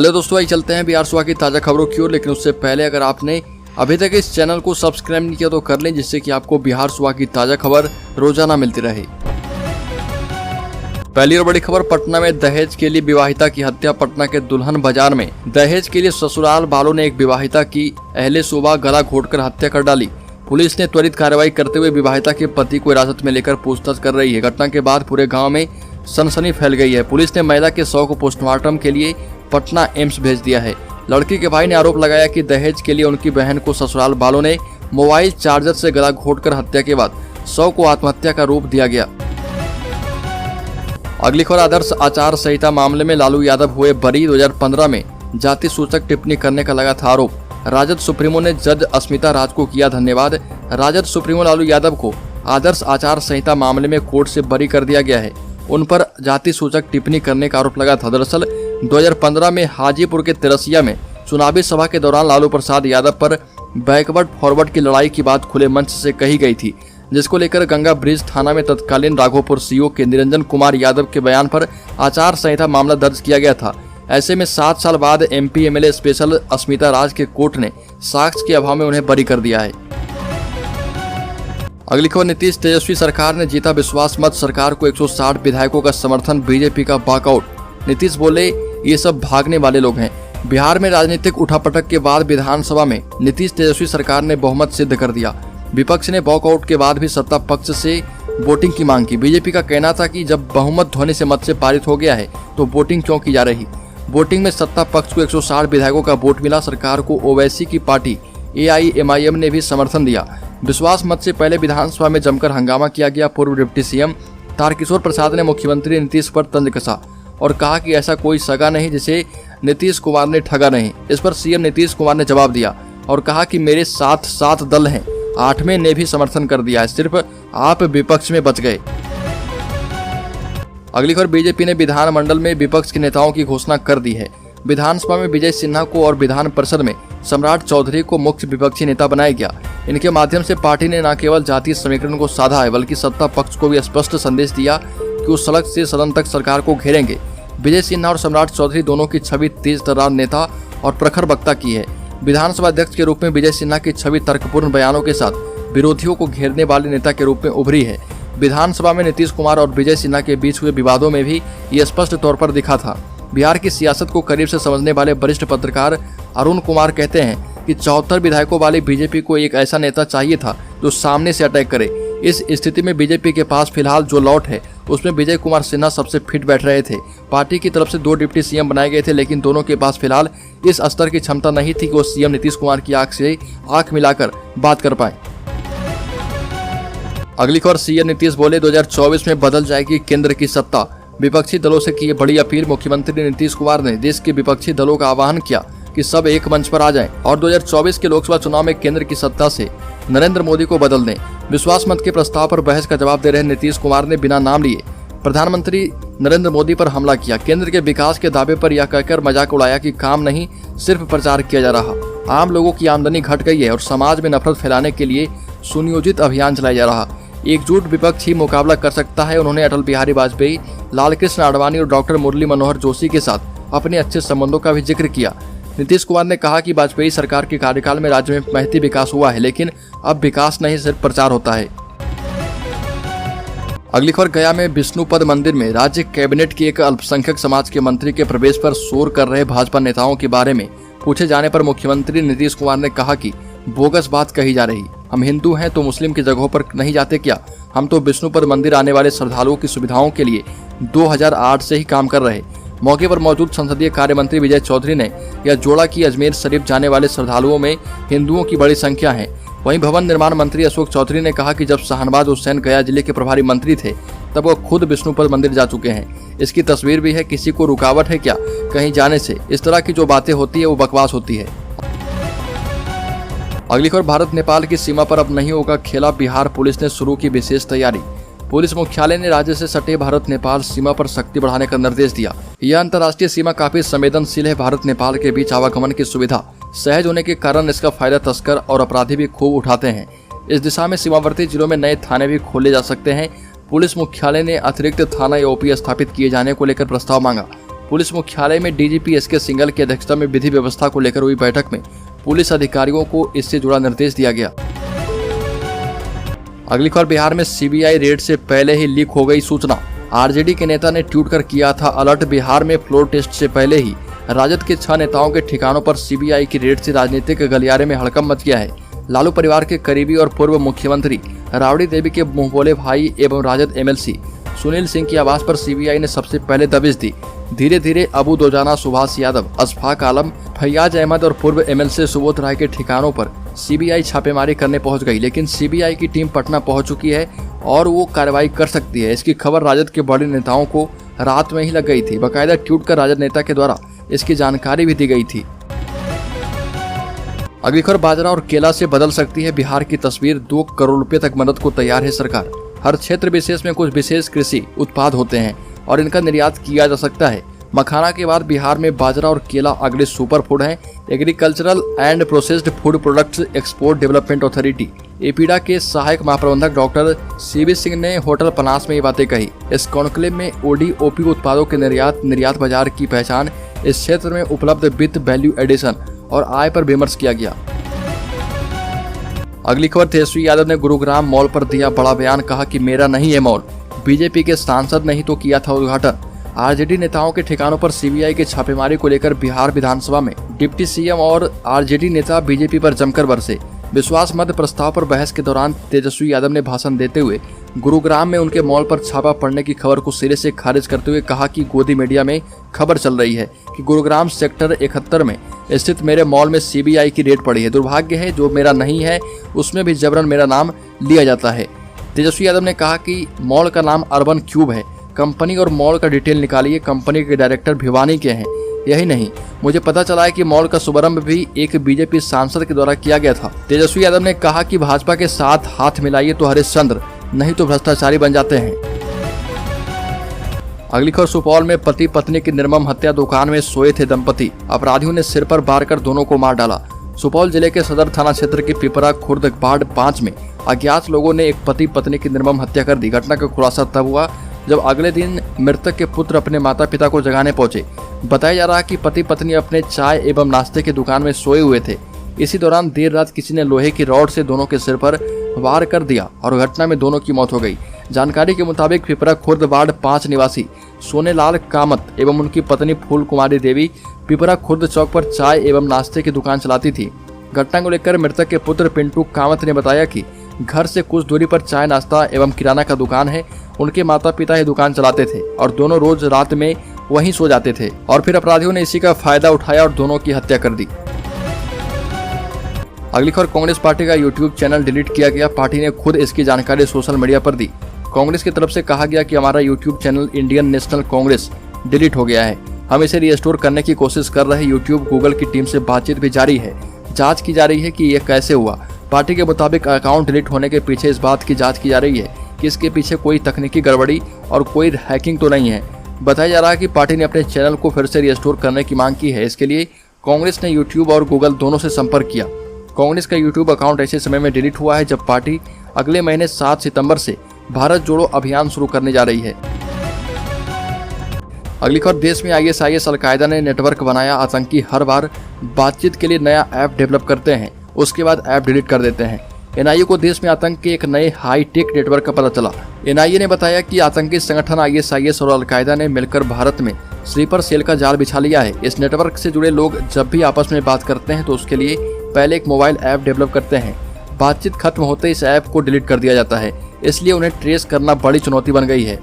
Hello दोस्तों, आइए चलते हैं बिहार सुबह की ताज़ा खबरों की ओर। लेकिन उससे पहले अगर आपने अभी तक इस चैनल को सब्सक्राइब नहीं किया तो कर लें, जिससे कि आपको बिहार सुबह की ताज़ा खबर रोजाना मिलती रहे। पहली और बड़ी खबर, पटना में दहेज के लिए विवाहिता की हत्या। पटना के दुल्हन बाजार में दहेज के लिए ससुराल वालों ने एक विवाहिता की अहले सुबह गला घोंटकर हत्या कर डाली। पुलिस ने त्वरित कार्रवाई करते हुए विवाहिता के पति को हिरासत में लेकर पूछताछ कर रही है। घटना के बाद पूरे गाँव में सनसनी फैल गई है। पुलिस ने महिला के शव को पोस्टमार्टम के लिए पटना एम्स भेज दिया है। लड़की के भाई ने आरोप लगाया कि दहेज के लिए उनकी बहन को ससुराल वालों ने मोबाइल चार्जर से गला घोंटकर हत्या के बाद शव को आत्महत्या का रूप दिया गया। अगली खबर, आदर्श आचार संहिता मामले में लालू यादव हुए बरी। 2015 में जाति सूचक टिप्पणी करने का लगा था आरोप। राजद सुप्रीमो ने जज अस्मिता राज को किया धन्यवाद। राजद सुप्रीमो लालू यादव को आदर्श आचार संहिता मामले में कोर्ट से बरी कर दिया गया है। उन पर जाति सूचक टिप्पणी करने का आरोप लगा था। दरअसल 2015 में हाजीपुर के तिरसिया में चुनावी सभा के दौरान लालू प्रसाद यादव पर बैकवर्ड फॉरवर्ड की लड़ाई की बात खुले मंच से कही गई थी, जिसको लेकर गंगा ब्रिज थाना में तत्कालीन राघोपुर सीओ के निरंजन कुमार यादव के बयान पर आचार संहिता मामला दर्ज किया गया था। ऐसे में 7 साल बाद एमपी एमएलए स्पेशल अस्मिता राज के कोर्ट ने साक्ष्य के अभाव में उन्हें बरी कर दिया है। अगली खबर, नीतीश तेजस्वी सरकार ने जीता विश्वास मत। सरकार को 160 विधायकों का समर्थन, बीजेपी का वॉकआउट। नीतीश बोले, ये सब भागने वाले लोग हैं। बिहार में राजनीतिक उठापटक के बाद विधानसभा में नीतीश तेजस्वी सरकार ने बहुमत सिद्ध कर दिया। विपक्ष ने वॉकआउट के बाद भी सत्ता पक्ष से वोटिंग की मांग की। बीजेपी का कहना था कि जब बहुमत ध्वनि से मत से पारित हो गया है तो वोटिंग क्यों की जा रही। वोटिंग में सत्ता पक्ष को 160 विधायकों का वोट मिला। सरकार को ओवैसी की पार्टी AIMIM ने भी समर्थन दिया। विश्वास मत से पहले विधानसभा में जमकर हंगामा किया गया। पूर्व डिप्टी सीएम तारकिशोर प्रसाद ने मुख्यमंत्री नीतीश पर तंज कसा और कहा कि ऐसा कोई सगा नहीं जिसे नीतीश कुमार ने ठगा नहीं। इस पर सीएम नीतीश कुमार ने जवाब दिया और कहा कि मेरे साथ 7 दल हैं, 8वें ने भी समर्थन कर दिया है, सिर्फ आप विपक्ष में बच गए। अगली खबर, बीजेपी ने विधानमंडल में विपक्ष के नेताओं की घोषणा कर दी है। विधानसभा में विजय सिन्हा को और विधान परिषद में सम्राट चौधरी को मुख्य विपक्षी नेता बनाया गया। इनके माध्यम से पार्टी ने न केवल जातीय समीकरण को साधा है, बल्कि सत्ता पक्ष को भी स्पष्ट संदेश दिया कि वो सड़क से सदन तक सरकार को घेरेंगे। विजय सिन्हा और सम्राट चौधरी दोनों की छवि तेज तर्रार नेता और प्रखर वक्ता की है। विधानसभा अध्यक्ष के रूप में विजय सिन्हा की छवि तर्कपूर्ण बयानों के साथ विरोधियों को घेरने वाले नेता के रूप में उभरी है। विधानसभा में नीतीश कुमार और विजय सिन्हा के बीच हुए विवादों में भी ये स्पष्ट तौर पर दिखा था। बिहार की सियासत को करीब से समझने वाले वरिष्ठ पत्रकार अरुण कुमार कहते हैं कि 74 विधायकों वाली बीजेपी को एक ऐसा नेता चाहिए था जो सामने से अटैक करे। इस स्थिति में बीजेपी के पास फिलहाल जो लॉट है उसमें विजय कुमार सिन्हा सबसे फिट बैठ रहे थे। पार्टी की तरफ से 2 डिप्टी सीएम बनाए गए थे, लेकिन दोनों के पास फिलहाल इस स्तर की क्षमता नहीं थी कि वो सीएम नीतीश कुमार की आंख से आंख मिलाकर बात कर पाए। अगली खबर, सीएम नीतीश बोले 2024 में बदल जाएगी केंद्र की सत्ता। विपक्षी दलों से की बड़ी अपील। मुख्यमंत्री नीतीश कुमार ने देश के विपक्षी दलों का आह्वान किया कि सब एक मंच पर आ जाएं और 2024 के लोकसभा चुनाव में केंद्र की सत्ता से नरेंद्र मोदी को बदल दें। विश्वास मत के प्रस्ताव पर बहस का जवाब दे रहे नीतीश कुमार ने बिना नाम लिए प्रधानमंत्री नरेंद्र मोदी पर हमला किया। केंद्र के विकास के दावे पर यह कहकर मजाक उड़ाया कि काम नहीं, सिर्फ प्रचार किया जा रहा। आम लोगों की आमदनी घट गई है और समाज में नफरत फैलाने के लिए सुनियोजित अभियान चलाया जा रहा। एकजुट विपक्ष ही मुकाबला कर सकता है। उन्होंने अटल बिहारी वाजपेयी, लालकृष्ण आडवाणी और डॉक्टर मुरली मनोहर जोशी के साथ अपने अच्छे संबंधों का भी जिक्र किया। नीतीश कुमार ने कहा कि वाजपेयी सरकार के कार्यकाल में राज्य में महती विकास हुआ है, लेकिन अब विकास नहीं सिर्फ प्रचार होता है। अगली खबर, गया में विष्णुपद मंदिर में राज्य कैबिनेट की एक अल्पसंख्यक समाज के मंत्री के प्रवेश पर शोर कर रहे भाजपा नेताओं के बारे में पूछे जाने पर मुख्यमंत्री नीतीश कुमार ने कहा कि बोगस बात कही जा रही। हम हिंदू हैं तो मुस्लिम की जगहों पर नहीं जाते क्या? हम तो विष्णुपद मंदिर आने वाले श्रद्धालुओं की सुविधाओं के लिए 2008 से ही काम कर रहे। मौके पर मौजूद संसदीय कार्य मंत्री विजय चौधरी ने यह जोड़ा कि अजमेर शरीफ जाने वाले श्रद्धालुओं में हिंदुओं की बड़ी संख्या है। वहीं भवन निर्माण मंत्री अशोक चौधरी ने कहा कि जब शाहनवाज हुसैन गया जिले के प्रभारी मंत्री थे तब वो खुद विष्णुपद मंदिर जा चुके हैं। इसकी तस्वीर भी है। किसी को रुकावट है क्या कहीं जाने से? इस तरह की जो बातें होती है वो बकवास होती है। अगली खबर, भारत नेपाल की सीमा पर अब नहीं होगा खेला। बिहार पुलिस ने शुरू की विशेष तैयारी। पुलिस मुख्यालय ने राज्य से सटे भारत नेपाल सीमा पर सख्ती बढ़ाने का निर्देश दिया। यह अंतर्राष्ट्रीय सीमा काफी संवेदनशील है। भारत नेपाल के बीच आवागमन की सुविधा सहज होने के कारण इसका फायदा तस्कर और अपराधी भी खूब उठाते हैं। इस दिशा में सीमावर्ती जिलों में नए थाने भी खोले जा सकते हैं। पुलिस मुख्यालय ने अतिरिक्त थाना या OP स्थापित किए जाने को लेकर प्रस्ताव मांगा। पुलिस मुख्यालय में डीजीपी एसके सिंघल की अध्यक्षता में विधि व्यवस्था को लेकर हुई बैठक में पुलिस अधिकारियों को इससे जुड़ा निर्देश दिया गया। अगली खबर, बिहार में सीबीआई रेड से पहले ही लीक हो गई सूचना। आरजेडी के नेता ने ट्वीट कर किया था अलर्ट। बिहार में फ्लोर टेस्ट से पहले ही राजद के 6 नेताओं के ठिकानों पर सीबीआई की रेड से राजनीतिक गलियारे में हड़कंप मच गया है। लालू परिवार के करीबी और पूर्व मुख्यमंत्री राबड़ी देवी के मुंहबोले भाई एवं राजद एमएलसी सुनील सिंह की आवाज पर सीबीआई ने सबसे पहले दबिश दी। धीरे धीरे अबू दोजाना, सुभाष यादव, अशफाक आलम, फैयाज अहमद और पूर्व एमएलसी सुबोध राय के ठिकानों पर सीबीआई छापेमारी करने पहुंच गई। लेकिन सीबीआई की टीम पटना पहुंच चुकी है और वो कार्रवाई कर सकती है। इसकी खबर राजद के बड़े नेताओं को रात में ही लग गई थी। बाकायदा ट्वीट कर राजद नेता के द्वारा इसकी जानकारी भी दी गई थी। अगली खबर, बाजरा और केला से बदल सकती है बिहार की तस्वीर। 2 करोड़ रुपए तक मदद को तैयार है सरकार। हर क्षेत्र विशेष में कुछ विशेष कृषि उत्पाद होते हैं और इनका निर्यात किया जा सकता है। मखाना के बाद बिहार में बाजरा और केला अगले सुपर फूड हैं। Agricultural and processed food products export development authority APEDA के सहायक महाप्रबंधक डॉक्टर सीवी सिंह ने होटल पनास में ये बातें कही। इस कॉन्क्लेव में ओडीओपी उत्पादों के निर्यात बाजार की पहचान, इस क्षेत्र में उपलब्ध वित्त, वैल्यू एडिशन और आय पर विमर्श किया गया। अगली खबर, तेजस्वी यादव ने गुरुग्राम मॉल पर दिया बड़ा बयान। कहा कि मेरा नहीं है मॉल, बीजेपी के सांसद नहीं तो किया था उद्घाटन। आरजेडी नेताओं के ठिकानों पर सीबीआई के छापेमारी को लेकर बिहार विधानसभा में डिप्टी सीएम और आरजेडी नेता बीजेपी पर जमकर बरसे। विश्वास मत प्रस्ताव पर बहस के दौरान तेजस्वी यादव ने भाषण देते हुए गुरुग्राम में उनके मॉल पर छापा पड़ने की खबर को सिरे से खारिज करते हुए कहा कि गोदी मीडिया में खबर चल रही है कि गुरुग्राम सेक्टर 71 में स्थित मेरे मॉल में सीबीआई की रेड पड़ी है। दुर्भाग्य है जो मेरा नहीं है उसमें भी जबरन मेरा नाम लिया जाता है। तेजस्वी यादव ने कहा कि मॉल का नाम अर्बन क्यूब है। कंपनी और मॉल का डिटेल निकालिए। कंपनी के डायरेक्टर भिवानी के हैं। यही नहीं, मुझे पता चला है कि मॉल का शुभारंभ भी एक बीजेपी सांसद के द्वारा किया गया था। तेजस्वी यादव ने कहा कि भाजपा के साथ हाथ मिलाइए तो हरिश्चंद्र, नहीं तो भ्रष्टाचारी बन जाते हैं। अगली खबर, सुपौल में पति पत्नी की निर्मम हत्या। दुकान में सोए थे दंपति, अपराधियों ने सिर पर वार कर दोनों को मार डाला। सुपौल जिले के सदर थाना क्षेत्र के पिपरा खुर्द वार्ड 5 में अज्ञात लोगों ने एक पति पत्नी की निर्मम हत्या कर दी। घटना का खुलासा तब हुआ जब अगले दिन मृतक के पुत्र अपने माता पिता को जगाने पहुंचे। बताया जा रहा है कि पति पत्नी अपने चाय एवं नाश्ते की दुकान में सोए हुए थे। इसी दौरान देर रात किसी ने लोहे की रॉड से दोनों के सिर पर वार कर दिया और घटना में दोनों की मौत हो गई। जानकारी के मुताबिक पिपरा खुर्द वार्ड 5 निवासी सोनेलाल कामत एवं उनकी पत्नी फूल कुमारी देवी पिपरा खुर्द चौक पर चाय एवं नाश्ते की दुकान चलाती थी। घटना को लेकर मृतक के पुत्र पिंटू कामत ने बताया कि घर से कुछ दूरी पर चाय नाश्ता एवं किराना का दुकान है। उनके माता पिता ही दुकान चलाते थे और दोनों रोज रात में वहीं सो जाते थे और फिर अपराधियों ने इसी का फायदा उठाया और दोनों की हत्या कर दी। अगली खबर, कांग्रेस पार्टी का यूट्यूब चैनल डिलीट किया गया। पार्टी ने खुद इसकी जानकारी सोशल मीडिया पर दी। कांग्रेस की तरफ से कहा गया कि हमारा YouTube channel Indian national Congress delete हो गया है। हम इसे रिस्टोर करने की कोशिश कर रहे हैं। यूट्यूब गूगल की टीम से बातचीत भी जारी है। जांच की जा रही है कि यह कैसे हुआ। पार्टी के मुताबिक अकाउंट डिलीट होने के पीछे इस बात की जांच की जा रही है कि इसके पीछे कोई तकनीकी गड़बड़ी और कोई हैकिंग तो नहीं है। बताया जा रहा है कि पार्टी ने अपने चैनल को फिर से रिस्टोर करने की मांग की है। इसके लिए कांग्रेस ने यूट्यूब और गूगल दोनों से संपर्क किया। कांग्रेस का यूट्यूब अकाउंट ऐसे समय में डिलीट हुआ है जब पार्टी अगले महीने 7 सितंबर से भारत जोड़ो अभियान शुरू करने जा रही है। अगली खबर, देश में ISIS अलकायदा ने नेटवर्क बनाया। आतंकी हर बार बातचीत के लिए नया ऐप डेवलप करते हैं, उसके बाद ऐप डिलीट कर देते हैं। NIA को देश में आतंक के एक नए हाईटेक नेटवर्क का पता चला। NIA ने बताया कि आतंकी संगठन ISIS और अलकायदा ने मिलकर भारत में स्लीपर सेल का जाल बिछा लिया है। इस नेटवर्क से जुड़े लोग जब भी आपस में बात करते हैं तो उसके लिए पहले एक मोबाइल ऐप डेवलप करते हैं। बातचीत खत्म होते इस ऐप को डिलीट कर दिया जाता है, इसलिए उन्हें ट्रेस करना बड़ी चुनौती बन गई है।